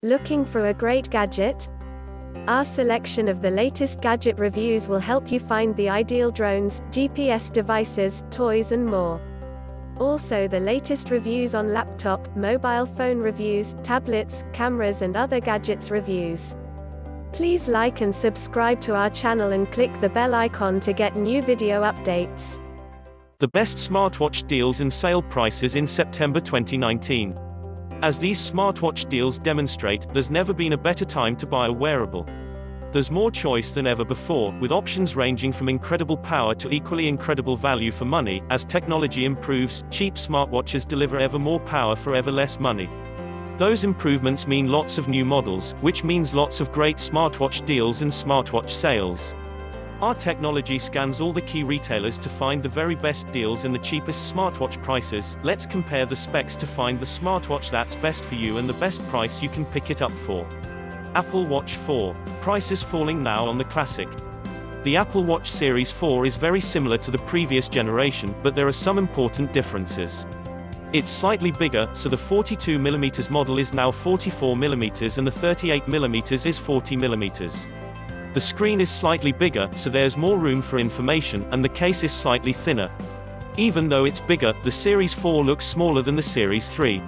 Looking for a great gadget? Our selection of the latest gadget reviews will help you find the ideal drones, GPS devices, toys and more. Also the latest reviews on laptop, mobile phone reviews, tablets, cameras and other gadgets reviews. Please like and subscribe to our channel and click the bell icon to get new video updates. The best smartwatch deals and sale prices in September 2019. As these smartwatch deals demonstrate, there's never been a better time to buy a wearable. There's more choice than ever before, with options ranging from incredible power to equally incredible value for money. As technology improves, cheap smartwatches deliver ever more power for ever less money. Those improvements mean lots of new models, which means lots of great smartwatch deals and smartwatch sales. Our technology scans all the key retailers to find the very best deals and the cheapest smartwatch prices. Let's compare the specs to find the smartwatch that's best for you and the best price you can pick it up for. Apple Watch 4. Prices falling now on the classic. The Apple Watch Series 4 is very similar to the previous generation, but there are some important differences. It's slightly bigger, so the 42mm model is now 44mm and the 38mm is 40mm. The screen is slightly bigger, so there's more room for information, and the case is slightly thinner. Even though it's bigger, the Series 4 looks smaller than the Series 3.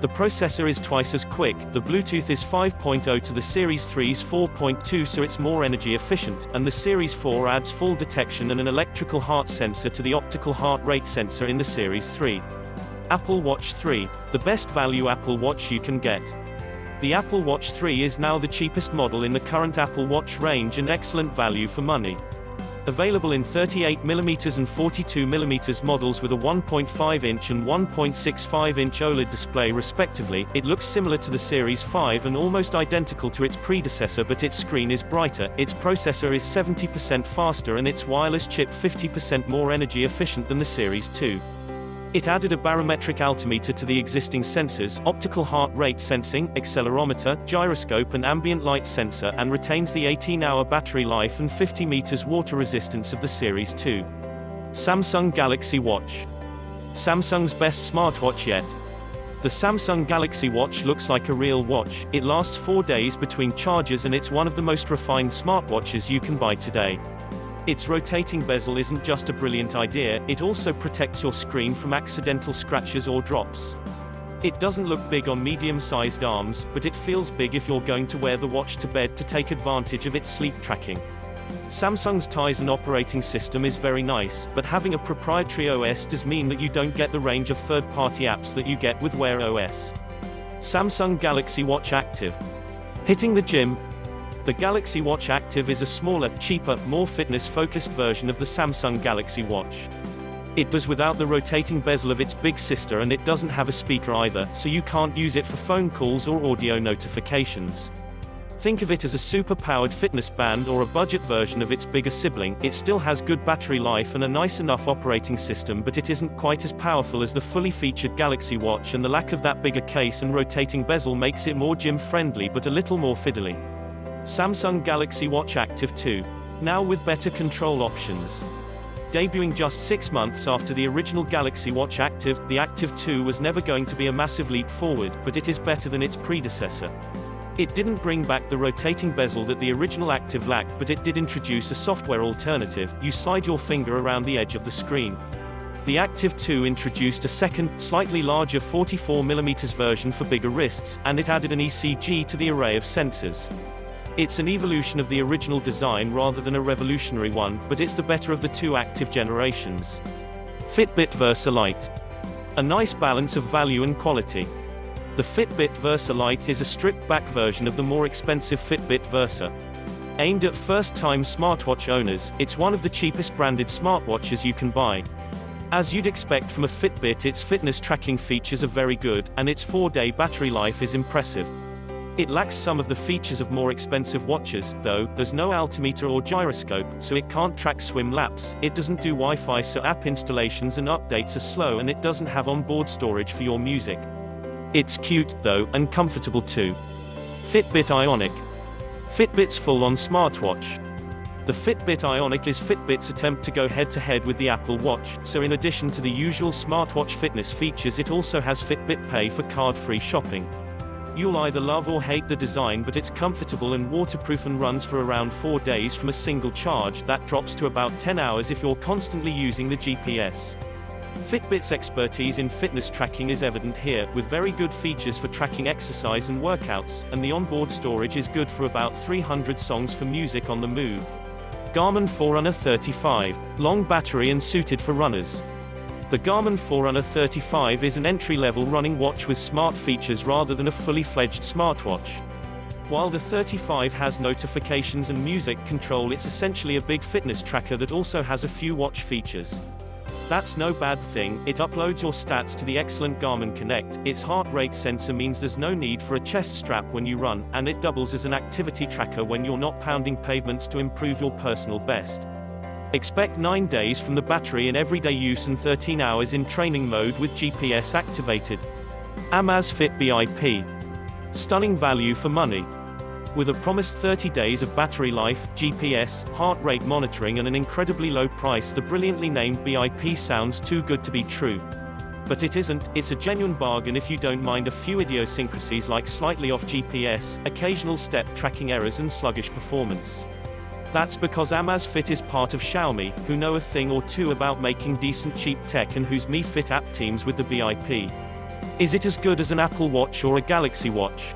The processor is twice as quick, the Bluetooth is 5.0 to the Series 3's 4.2, so it's more energy efficient, and the Series 4 adds fall detection and an electrical heart sensor to the optical heart rate sensor in the Series 3. Apple Watch 3. The best value Apple Watch you can get. The Apple Watch 3 is now the cheapest model in the current Apple Watch range and excellent value for money. Available in 38mm and 42mm models with a 1.5-inch and 1.65-inch OLED display respectively, it looks similar to the Series 5 and almost identical to its predecessor, but its screen is brighter, its processor is 70% faster and its wireless chip 50% more energy efficient than the Series 2. It added a barometric altimeter to the existing sensors, optical heart rate sensing, accelerometer, gyroscope and ambient light sensor, and retains the 18-hour battery life and 50 meters water resistance of the Series 2. Samsung Galaxy Watch. Samsung's best smartwatch yet. The Samsung Galaxy Watch looks like a real watch. It lasts 4 days between charges and it's one of the most refined smartwatches you can buy today. Its rotating bezel isn't just a brilliant idea, it also protects your screen from accidental scratches or drops. It doesn't look big on medium-sized arms, but it feels big if you're going to wear the watch to bed to take advantage of its sleep tracking. Samsung's Tizen operating system is very nice, but having a proprietary OS does mean that you don't get the range of third-party apps that you get with Wear OS. Samsung Galaxy Watch Active. Hitting the gym. The Galaxy Watch Active is a smaller, cheaper, more fitness-focused version of the Samsung Galaxy Watch. It does without the rotating bezel of its big sister, and it doesn't have a speaker either, so you can't use it for phone calls or audio notifications. Think of it as a super-powered fitness band or a budget version of its bigger sibling. It still has good battery life and a nice enough operating system, but it isn't quite as powerful as the fully featured Galaxy Watch, and the lack of that bigger case and rotating bezel makes it more gym-friendly but a little more fiddly. Samsung Galaxy Watch Active 2. Now with better control options. Debuting just 6 months after the original Galaxy Watch Active, the Active 2 was never going to be a massive leap forward, but it is better than its predecessor. It didn't bring back the rotating bezel that the original Active lacked, but it did introduce a software alternative. You slide your finger around the edge of the screen. The Active 2 introduced a second, slightly larger 44mm version for bigger wrists, and it added an ECG to the array of sensors. It's an evolution of the original design rather than a revolutionary one, but it's the better of the two Active generations. Fitbit Versa Lite. A nice balance of value and quality. The Fitbit Versa Lite is a stripped-back version of the more expensive Fitbit Versa. Aimed at first-time smartwatch owners, it's one of the cheapest branded smartwatches you can buy. As you'd expect from a Fitbit, its fitness tracking features are very good, and its 4-day battery life is impressive. It lacks some of the features of more expensive watches, though. There's no altimeter or gyroscope, so it can't track swim laps, it doesn't do Wi-Fi, so app installations and updates are slow, and it doesn't have onboard storage for your music. It's cute, though, and comfortable too. Fitbit Ionic. Fitbit's full-on smartwatch. The Fitbit Ionic is Fitbit's attempt to go head-to-head with the Apple Watch, so in addition to the usual smartwatch fitness features, it also has Fitbit Pay for card-free shopping. You'll either love or hate the design, but it's comfortable and waterproof and runs for around 4 days from a single charge. That drops to about 10 hours if you're constantly using the GPS. Fitbit's expertise in fitness tracking is evident here, with very good features for tracking exercise and workouts, and the onboard storage is good for about 300 songs for music on the move. Garmin Forerunner 35. Long battery and suited for runners. The Garmin Forerunner 35 is an entry-level running watch with smart features rather than a fully-fledged smartwatch. While the 35 has notifications and music control, it's essentially a big fitness tracker that also has a few watch features. That's no bad thing. It uploads your stats to the excellent Garmin Connect, its heart rate sensor means there's no need for a chest strap when you run, and it doubles as an activity tracker when you're not pounding pavements to improve your personal best. Expect 9 days from the battery in everyday use and 13 hours in training mode with GPS activated. Amazfit BIP. Stunning value for money. With a promised 30 days of battery life, GPS, heart rate monitoring and an incredibly low price, the brilliantly named BIP sounds too good to be true. But it isn't. It's a genuine bargain if you don't mind a few idiosyncrasies like slightly off GPS, occasional step tracking errors and sluggish performance. That's because Amazfit is part of Xiaomi, who know a thing or two about making decent cheap tech and whose Mi Fit app teams with the BIP. Is it as good as an Apple Watch or a Galaxy Watch?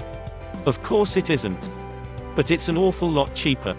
Of course it isn't. But it's an awful lot cheaper.